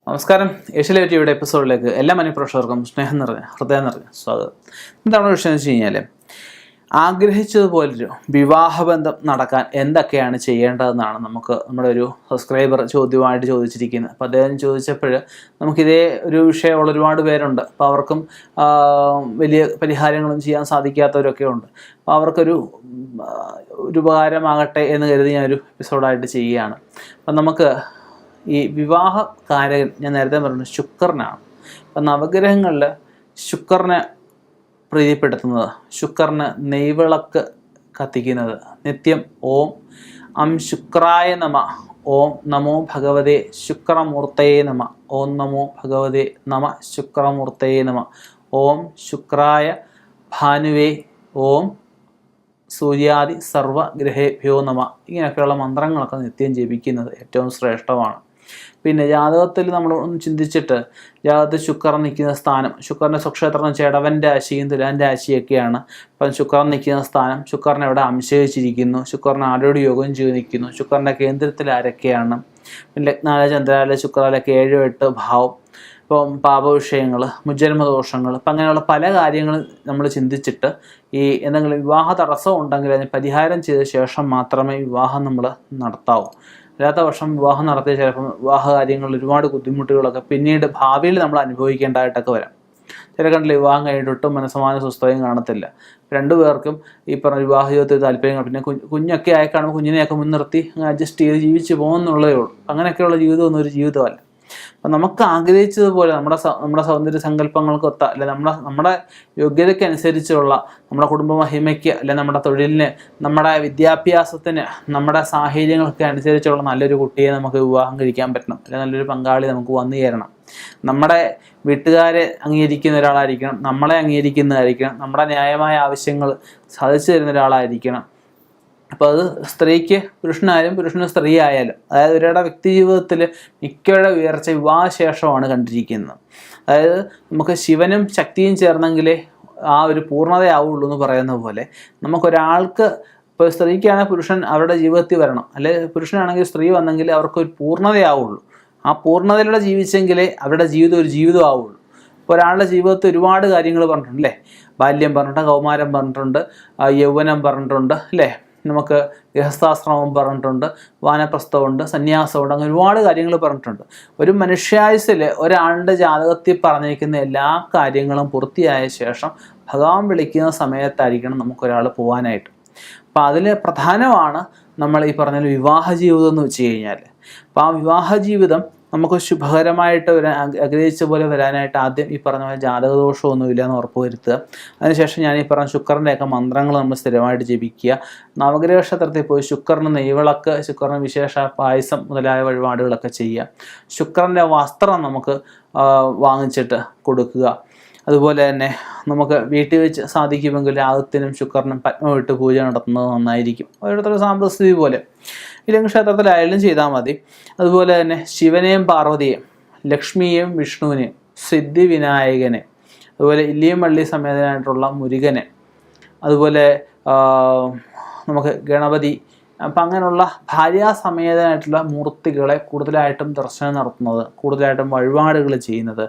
നമസ്കാരം. ഏഷ്യയിലെ ടിവിയുടെ എപ്പിസോഡിലേക്ക് എല്ലാ മനഃപ്രേക്ഷകർക്കും ഹൃദയം നിറഞ്ഞ സ്വാഗതം. എന്താണ് വിഷയം എന്ന് വെച്ച് കഴിഞ്ഞാൽ, ആഗ്രഹിച്ചതുപോലൊരു വിവാഹബന്ധം നടക്കാൻ എന്തൊക്കെയാണ് ചെയ്യേണ്ടതെന്നാണ് നമ്മുടെ ഒരു സബ്സ്ക്രൈബർ ചോദ്യമായിട്ട് ചോദിച്ചിരിക്കുന്നത്. അപ്പോൾ അദ്ദേഹം ചോദിച്ചപ്പോൾ നമുക്കിതേ ഒരു വിഷയമുള്ള ഒരുപാട് പേരുണ്ട്. അപ്പോൾ അവർക്കും വലിയ പരിഹാരങ്ങളും ചെയ്യാൻ സാധിക്കാത്തവരൊക്കെ ഉണ്ട്. അപ്പോൾ അവർക്കൊരു ഉപകാരമാകട്ടെ എന്ന് കരുതി ഞാനൊരു എപ്പിസോഡായിട്ട് ചെയ്യുകയാണ്. അപ്പം നമുക്ക് ഈ വിവാഹ കാരകൻ ഞാൻ നേരത്തെ പറഞ്ഞു ശുക്രനാണ്. അപ്പം നവഗ്രഹങ്ങളിൽ ശുക്രനെ പ്രീതിപ്പെടുത്തുന്നത്, ശുക്രന് നെയ്വിളക്ക് കത്തിക്കുന്നത്, നിത്യം ഓം ശുക്രായ നമ, ഓം നമോ ഭഗവതേ ശുക്രമൂർത്തയേ നമ, ഓം നമോ ഭഗവതേ നമ ശുക്രമൂർത്തയേ നമ, ഓം ശുക്രായ ഭാനുവേ, ഓം സൂര്യാദി സർവഗ്രഹേഭ്യോ നമ, ഇങ്ങനെയൊക്കെയുള്ള മന്ത്രങ്ങളൊക്കെ നിത്യം ജപിക്കുന്നത് ഏറ്റവും ശ്രേഷ്ഠമാണ്. പിന്നെ ജാതകത്തിൽ നമ്മൾ ഒന്ന് ചിന്തിച്ചിട്ട്, ജാതകത്തിൽ ശുക്രൻ നിൽക്കുന്ന സ്ഥാനം, ശുക്രൻ്റെ സ്വക്ഷേത്രം ചേടവൻ രാശിയും തുലാൻ രാശിയൊക്കെയാണ്. അപ്പം ശുക്രൻ നിൽക്കുന്ന സ്ഥാനം, ശുക്രൻ എവിടെ അംശയിച്ചിരിക്കുന്നു, ശുക്രൻ ആരോട് യോഗം ചെയ്ത് നിൽക്കുന്നു, ശുക്രൻ്റെ കേന്ദ്രത്തിൽ ആരൊക്കെയാണ്, പിന്നെ ലഗ്നാല ചന്ദ്രാല ശുക്രാലൊക്കെ 7-8 ഭാവം, ഇപ്പം പാപവിഷയങ്ങൾ, മുജ്ജന്മദോഷങ്ങൾ, അപ്പം അങ്ങനെയുള്ള പല കാര്യങ്ങൾ നമ്മൾ ചിന്തിച്ചിട്ട് ഈ എന്തെങ്കിലും വിവാഹ തടസ്സം ഉണ്ടെങ്കിൽ അതിന് പരിഹാരം ചെയ്ത ശേഷം മാത്രമേ വിവാഹം നമ്മൾ നടത്താവൂ. അല്ലാത്ത വർഷം വിവാഹം നടത്തിയ ചിലപ്പം വിവാഹ കാര്യങ്ങളിൽ ഒരുപാട് ബുദ്ധിമുട്ടുകളൊക്കെ പിന്നീട് ഭാവിയിൽ നമ്മൾ അനുഭവിക്കേണ്ടതായിട്ടൊക്കെ വരാം. ചില കണ്ടില്ല, വിവാഹം കഴിഞ്ഞിട്ടും മനസ്സമാന സ്വസ്ഥയും കാണത്തില്ല. രണ്ടുപേർക്കും ഈ പറഞ്ഞ വിവാഹ ജീവിതത്തിൽ താല്പര്യങ്ങൾ, പിന്നെ കുഞ്ഞൊക്കെ ആയി കാണുമ്പോൾ കുഞ്ഞിനെയൊക്കെ മുൻനിർത്തി അഡ്ജസ്റ്റ് ചെയ്ത് ജീവിച്ച് പോകുന്നുള്ളതേ ഉള്ളൂ. അങ്ങനെയൊക്കെയുള്ള ജീവിതമൊന്നും ഒരു ജീവിതമല്ല. അപ്പം നമുക്ക് ആഗ്രഹിച്ചതുപോലെ നമ്മുടെ സൗന്ദര്യ സങ്കല്പങ്ങൾക്കൊത്ത, അല്ലെ നമ്മുടെ യോഗ്യതയ്ക്കനുസരിച്ചുള്ള, നമ്മുടെ കുടുംബ മഹിമയ്ക്ക്, അല്ലെ നമ്മുടെ തൊഴിലിന്, നമ്മുടെ വിദ്യാഭ്യാസത്തിന്, നമ്മുടെ സാഹചര്യങ്ങൾക്ക് അനുസരിച്ചുള്ള നല്ലൊരു കുട്ടിയെ നമുക്ക് വിവാഹം കഴിക്കാൻ പറ്റണം. അല്ലെ നല്ലൊരു പങ്കാളി നമുക്ക് വന്നു ചേരണം. നമ്മുടെ വീട്ടുകാരെ അംഗീകരിക്കുന്ന ഒരാളായിരിക്കണം, നമ്മളെ അംഗീകരിക്കുന്നതായിരിക്കണം, നമ്മുടെ ന്യായമായ ആവശ്യങ്ങൾ സാധിച്ചു തരുന്ന ഒരാളായിരിക്കണം. അപ്പോൾ അത് സ്ത്രീക്ക് പുരുഷനായാലും പുരുഷന് സ്ത്രീ ആയാലും, അതായത് ഒരാളുടെ വ്യക്തി ജീവിതത്തിൽ മിക്കവരുടെ ഉയർച്ച വിവാഹശേഷമാണ് കണ്ടിരിക്കുന്നത്. അതായത് നമുക്ക് ശിവനും ശക്തിയും ചേർന്നെങ്കിലേ ആ ഒരു പൂർണ്ണതയാവുള്ളൂ എന്ന് പറയുന്ന പോലെ, നമുക്കൊരാൾക്ക്, ഇപ്പോൾ സ്ത്രീക്കാണെങ്കിൽ പുരുഷൻ അവരുടെ ജീവിതത്തിൽ വരണം, അല്ലെ പുരുഷനാണെങ്കിൽ സ്ത്രീ വന്നെങ്കിൽ അവർക്കൊരു പൂർണ്ണതയാവുള്ളൂ. ആ പൂർണ്ണതയിലൂടെ ജീവിച്ചെങ്കിലേ അവരുടെ ജീവിതം ഒരു ജീവിതം ആവുള്ളൂ. ഇപ്പോൾ ഒരാളുടെ ജീവിതത്തിൽ ഒരുപാട് കാര്യങ്ങൾ പറഞ്ഞിട്ടുണ്ട്, അല്ലേ? ബാല്യം പറഞ്ഞിട്ടുണ്ട്, കൗമാരം പറഞ്ഞിട്ടുണ്ട്, യൗവനം പറഞ്ഞിട്ടുണ്ട്, അല്ലേ? നമുക്ക് ഗൃഹസ്ഥാശ്രമം പറഞ്ഞിട്ടുണ്ട്, വാനപ്രസ്ഥമുണ്ട്, സന്യാസമുണ്ട്, അങ്ങനെ ഒരുപാട് കാര്യങ്ങൾ പറഞ്ഞിട്ടുണ്ട്. ഒരു മനുഷ്യായുസ്സിൽ ഒരാളുടെ ജാതകത്തിൽ പറഞ്ഞിരിക്കുന്ന എല്ലാ കാര്യങ്ങളും പൂർത്തിയായ ശേഷം ഭഗവാൻ വിളിക്കുന്ന സമയത്തായിരിക്കണം നമുക്കൊരാൾ പോകാനായിട്ട്. അപ്പം അതിൽ പ്രധാനമാണ് നമ്മൾ ഈ പറഞ്ഞ വിവാഹ ജീവിതം എന്ന് വെച്ച് കഴിഞ്ഞാൽ. അപ്പോൾ ആ വിവാഹ ജീവിതം നമുക്ക് ശുഭകരമായിട്ട് ആഗ്രഹിച്ച പോലെ വരാനായിട്ട് ആദ്യം ഈ പറഞ്ഞ പോലെ ജാതകദോഷമൊന്നുമില്ല എന്ന് ഉറപ്പുവരുത്തുക. അതിനുശേഷം ഞാൻ ഈ പറഞ്ഞ ശുക്രൻ്റെയൊക്കെ മന്ത്രങ്ങൾ നമ്മൾ സ്ഥിരമായിട്ട് ജപിക്കുക. നവഗ്രഹ ക്ഷേത്രത്തിൽ പോയി ശുക്രന് നെയ്വിളക്ക്, ശുക്രന് വിശേഷ പായസം മുതലായ വഴിപാടുകളൊക്കെ ചെയ്യുക. ശുക്രൻ്റെ വസ്ത്രം നമുക്ക് വാങ്ങിച്ചിട്ട് കൊടുക്കുക. അതുപോലെ തന്നെ നമുക്ക് വീട്ടിൽ വെച്ച് സാധിക്കുമെങ്കിൽ രാഹുത്തിനും ശുക്രനും പത്മമിട്ട് പൂജ നടത്തുന്നത് നന്നായിരിക്കും. ഓരോരുത്തരുടെ സാമ്പത്തിക പോലെ, ഇല്ലെങ്കിൽ ക്ഷേത്രത്തിലായാലും ചെയ്താൽ മതി. അതുപോലെ തന്നെ ശിവനെയും പാർവതിയെയും, ലക്ഷ്മിയെയും വിഷ്ണുവിനെയും, സിദ്ധി വിനായകനെ, അതുപോലെ ഇല്ലിയും വള്ളി സമേതനായിട്ടുള്ള മുരുകനെ, അതുപോലെ നമുക്ക് ഗണപതി, അപ്പം അങ്ങനെയുള്ള ഭാര്യാസമേതനായിട്ടുള്ള മൂർത്തികളെ കൂടുതലായിട്ടും ദർശനം നടത്തുന്നത്, കൂടുതലായിട്ടും വഴിപാടുകൾ ചെയ്യുന്നത്,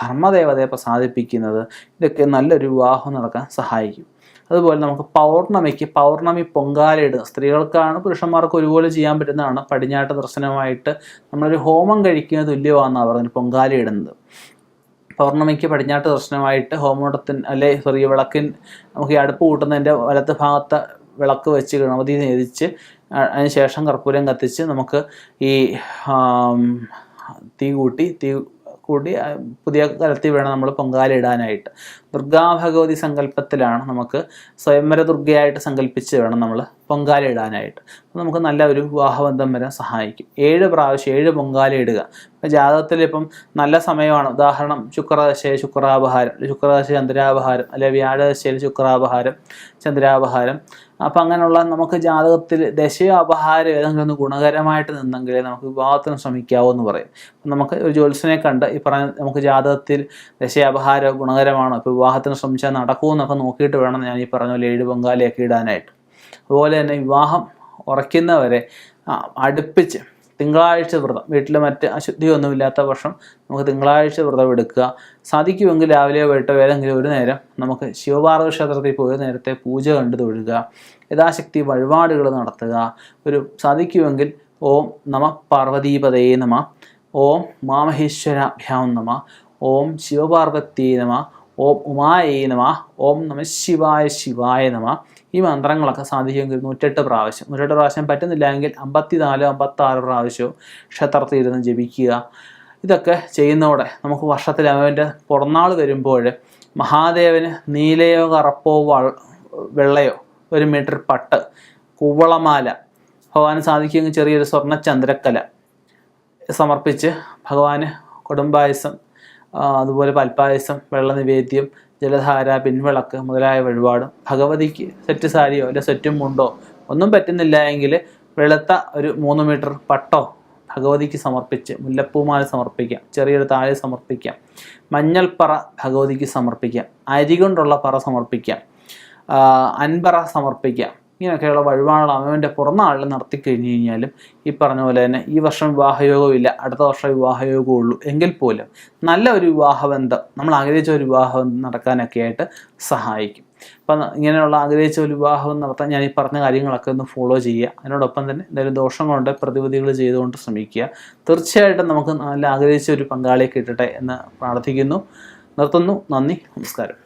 ധർമ്മദേവതയെ പ്രസാദിപ്പിക്കുന്നത്, ഇതൊക്കെ നല്ലൊരു വിവാഹം നടക്കാൻ സഹായിക്കും. അതുപോലെ നമുക്ക് പൗർണമി പൊങ്കാലയിടുക. സ്ത്രീകൾക്കാണ് പുരുഷന്മാർക്ക് ഒരുപോലെ ചെയ്യാൻ പറ്റുന്നതാണ്. പടിഞ്ഞാട്ട് ദർശനമായിട്ട് നമ്മളൊരു ഹോമം കഴിക്കുന്ന തുല്യമാണെന്നാണ് പറഞ്ഞത് പൊങ്കാലയിടുന്നത്. പൗർണമിക്ക് പടിഞ്ഞാട്ട് ദർശനമായിട്ട് വിളക്കിൻ, നമുക്ക് ഈ അടുപ്പ് കൂട്ടുന്നതിൻ്റെ വലത്ത് ഭാഗത്ത് വിളക്ക് വെച്ച് ഗണപതി നേദിച്ച് അതിനുശേഷം കർപ്പൂരം കത്തിച്ച് നമുക്ക് ഈ തീ കൂട്ടി പുതിയ കലത്തിൽ വേണം നമ്മൾ പൊങ്കാല ഇടാനായിട്ട്. ദുർഗാഭഗവതി സങ്കല്പത്തിലാണ് നമുക്ക് സ്വയംവര ദുർഗയായിട്ട് സങ്കല്പിച്ച് വേണം നമ്മൾ പൊങ്കാല ഇടാനായിട്ട്. നമുക്ക് നല്ല ഒരു വിവാഹബന്ധം വരാൻ സഹായിക്കും. 7 പ്രാവശ്യം 7 പൊങ്കാല ഇടുക. ഇപ്പം ജാതകത്തിൽ ഇപ്പം നല്ല സമയമാണ്. ഉദാഹരണം ശുക്രദശയിൽ ശുക്രാപഹാരം, ശുക്രദശ ചന്ദ്രാപഹാരം, അല്ലെങ്കിൽ വ്യാഴദശയിൽ ശുക്രാപഹാരം, ചന്ദ്രാപഹാരം. അപ്പം അങ്ങനെയുള്ള നമുക്ക് ജാതകത്തിൽ ദശയോ അപഹാരം ഏതെങ്കിലും ഒന്ന് ഗുണകരമായിട്ട് നിന്നെങ്കിലേ നമുക്ക് വിവാഹത്തിന് ശ്രമിക്കാവൂ എന്ന് പറയും. നമുക്ക് ഒരു ജ്യോത്സ്യനെ കണ്ട് ഈ പറഞ്ഞ നമുക്ക് ജാതകത്തിൽ ദശയാപഹാരം ഗുണകരമാണോ, ഇപ്പോൾ വിവാഹത്തിന് ശ്രമിച്ചാൽ നടക്കുമെന്നൊക്കെ നോക്കിയിട്ട് വേണം ഞാൻ ഈ പറഞ്ഞ പോലെ 7 പൊങ്കാലയൊക്കെ ഇടാനായിട്ട്. അതുപോലെ തന്നെ വിവാഹം ഉറയ്ക്കുന്നവരെ അടുപ്പിച്ച് തിങ്കളാഴ്ച വ്രതം, വീട്ടിൽ മറ്റ് അശുദ്ധിയൊന്നുമില്ലാത്ത പക്ഷം നമുക്ക് തിങ്കളാഴ്ച വ്രതം എടുക്കുക. സാധിക്കുമെങ്കിൽ രാവിലെയോ വൈകിട്ടോ ഏതെങ്കിലും ഒരു നേരം നമുക്ക് ശിവപാർവതി ക്ഷേത്രത്തിൽ പോയി നേരത്തെ പൂജ കണ്ടു തൊഴുക, യഥാശക്തി വഴിപാടുകൾ നടത്തുക. സാധിക്കുമെങ്കിൽ ഓം നമ പാർവതീപതയേ നമ, ഓം മാമഹേശ്വരാഭ്യാം നമ, ഓം ശിവപാർവത്യേ നമ, ഓം ഉമായേ നമ, ഓം നമ ശിവായ ശിവായ നമ. ഈ മന്ത്രങ്ങളൊക്കെ സാധിക്കുമെങ്കിൽ 108 പ്രാവശ്യം, 108 പ്രാവശ്യം പറ്റുന്നില്ല എങ്കിൽ 54, 56 പ്രാവശ്യവും ക്ഷേത്രത്തിൽ ഇരുന്ന് ജപിക്കുക. ഇതൊക്കെ ചെയ്യുന്നതോടെ നമുക്ക് വർഷത്തിൽ അവൻ്റെ പിറന്നാൾ വരുമ്പോൾ മഹാദേവന് നീലയോ കറുപ്പോ വെള്ളയോ 1 മീറ്റർ പട്ട്, കുവളമാല, ഭഗവാന് സാധിക്കുമെങ്കിൽ ചെറിയൊരു സ്വർണ്ണ ചന്ദ്രക്കല സമർപ്പിച്ച് ഭഗവാന് കൊടുമ്പായസം, അതുപോലെ പൽപ്പായസം, വെള്ള നിവേദ്യം, ജലധാര, പിൻവിളക്ക് മുതലായ വഴിപാടും, ഭഗവതിക്ക് സെറ്റ് സാരിയോ അല്ലെ സെറ്റും മുണ്ടോ ഒന്നും പറ്റുന്നില്ല എങ്കിൽ വെളുത്ത ഒരു 3 മീറ്റർ പട്ടോ ഭഗവതിക്ക് സമർപ്പിച്ച് മുല്ലപ്പൂമാല സമർപ്പിക്കാം, ചെറിയൊരു താഴെ സമർപ്പിക്കാം, മഞ്ഞൾപ്പറ ഭഗവതിക്ക് സമർപ്പിക്കാം, അരി കൊണ്ടുള്ള പറ സമർപ്പിക്കാം, അൻപറ സമർപ്പിക്കാം. ഇങ്ങനെയൊക്കെയുള്ള വഴിപാടുകൾ അവൻ്റെ പിറന്നാളിൽ നടത്തി കഴിഞ്ഞ് കഴിഞ്ഞാലും ഈ പറഞ്ഞ പോലെ തന്നെ ഈ വർഷം വിവാഹയോഗമില്ല, അടുത്ത വർഷം വിവാഹയോഗമേ ഉള്ളൂ എങ്കിൽ പോലും നല്ല ഒരു വിവാഹബന്ധം, നമ്മൾ ആഗ്രഹിച്ച ഒരു വിവാഹബന്ധം നടക്കാനൊക്കെ ആയിട്ട് സഹായിക്കും. അപ്പം ഇങ്ങനെയുള്ള ആഗ്രഹിച്ച ഒരു വിവാഹം നടത്താൻ ഞാൻ ഈ പറഞ്ഞ കാര്യങ്ങളൊക്കെ ഒന്ന് ഫോളോ ചെയ്യുക. അതിനോടൊപ്പം തന്നെ എന്തെങ്കിലും ദോഷങ്ങളുണ്ട് പ്രതിവിധികൾ ചെയ്തുകൊണ്ട് ശ്രമിക്കുക. തീർച്ചയായിട്ടും നമുക്ക് നല്ല ആഗ്രഹിച്ച ഒരു പങ്കാളിയെ കിട്ടട്ടെ എന്ന് പ്രാർത്ഥിക്കുന്നു. നിർത്തുന്നു. നന്ദി, നമസ്കാരം.